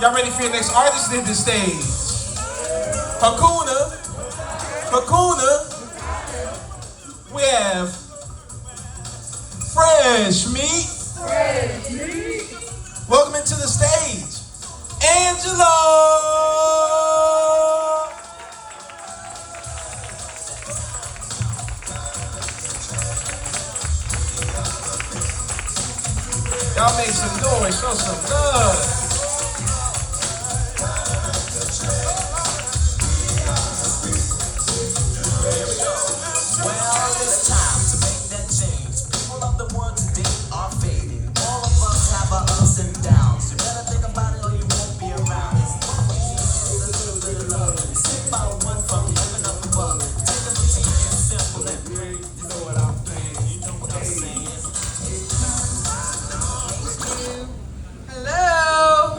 Y'all ready for your next artist to hit the stage? Hakuna. We have Fresh Meat. Welcome into the stage, Angela. Y'all make some noise, show some love. Well, it's time to make that change. People of the world today are fading. All of us have our ups and downs. You better think about it or you won't be around. It's a little bit of love. Sit by one from heaven up above. Take a routine and simple and great. You know what I'm saying? You know what I'm saying? Hello.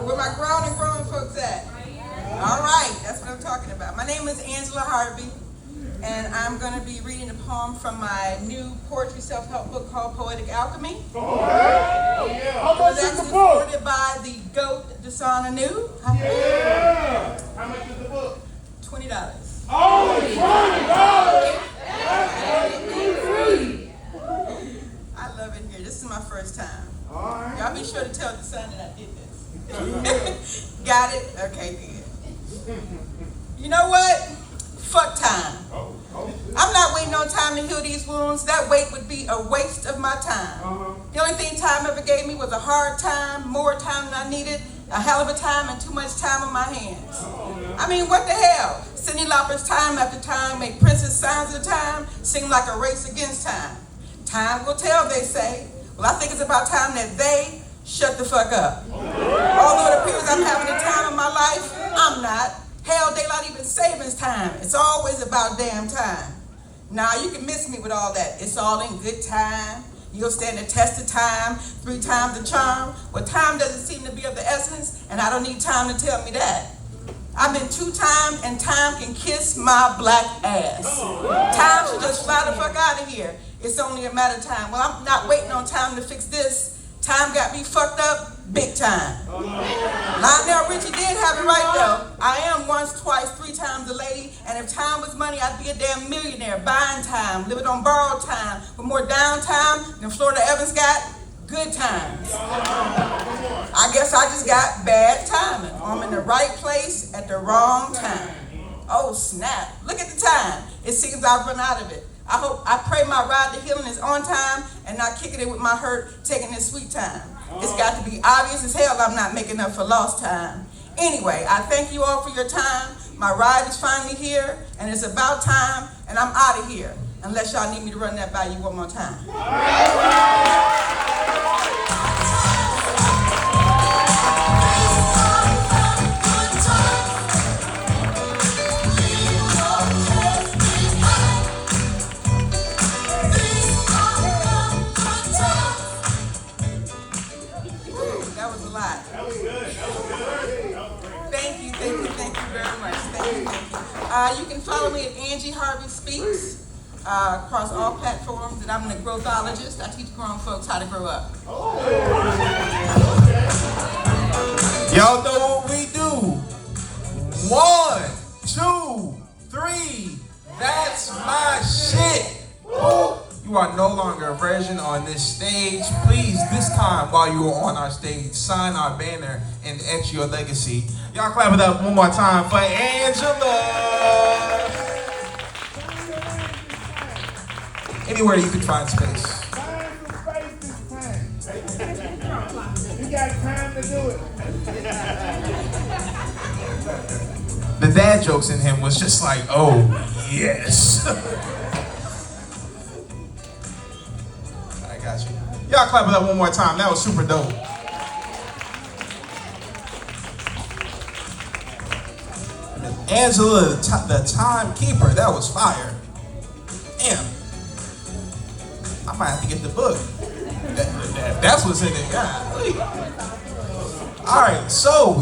Where my grown and growing folks at? All right, that's what I'm talking about. My name is Angela Harvey, and I'm going to be reading a poem from my new poetry self-help book called Poetic Alchemy. It was actually supported by the GOAT, Desan Anu. Yeah! How much is the book? $20. Only $20! I love it here. This is my first time. All right. Y'all be sure to tell the son that I did this. Got it? Okay, good. You know what? Fuck time. I'm not waiting on time to heal these wounds. That wait would be a waste of my time. The only thing time ever gave me was a hard time, more time than I needed, a hell of a time, and too much time on my hands. I mean, what the hell? Cyndi Lauper's Time After Time make Prince's Signs of Time seem like a race against time. Time will tell, they say. Well, I think it's about time that they shut the fuck up. Although it appears I'm having the time of my life, I'm not. Hell, daylight even savings time. It's always about damn time. Now, you can miss me with all that. It's all in good time. You'll stand the test of time, 3 times the charm. Well, time doesn't seem to be of the essence, and I don't need time to tell me that. I've been 2 times, and time can kiss my black ass. Time should just fly the fuck out of here. It's only a matter of time. Well, I'm not waiting on time to fix this. Time got me fucked up big time. Lionel Richie did have it right though. I am once, twice, 3 times a lady, and if time was money, I'd be a damn millionaire buying time, living on borrowed time, with more downtime than Florida Evans got good times. I guess I just got bad timing. I'm in the right place at the wrong time. Oh snap, look at the time. It seems I've run out of it. I pray my ride to healing is on time and not kicking it with my hurt, taking this sweet time. It's got to be obvious as hell I'm not making up for lost time. Anyway, I thank you all for your time. My ride is finally here, and it's about time, and I'm out of here. Unless y'all need me to run that by you one more time. You can follow me at Angie Harvey Speaks across all platforms, and I'm a growthologist. I teach grown folks how to grow up. Y'all know what we do. 1, 2, 3. That's my shit. You are no longer a version on this stage. Please, this time while you are on our stage, sign our banner and etch your legacy. Y'all clap it up one more time for Angela. Anywhere you can find space. Find some space this time. You got time to do it. The dad jokes in him was just like, oh, yes. I got you. Y'all clap it up one more time. That was super dope. Angela, the timekeeper, that was fire. Damn. I might have to get the book. That's what's in it. God. All right, so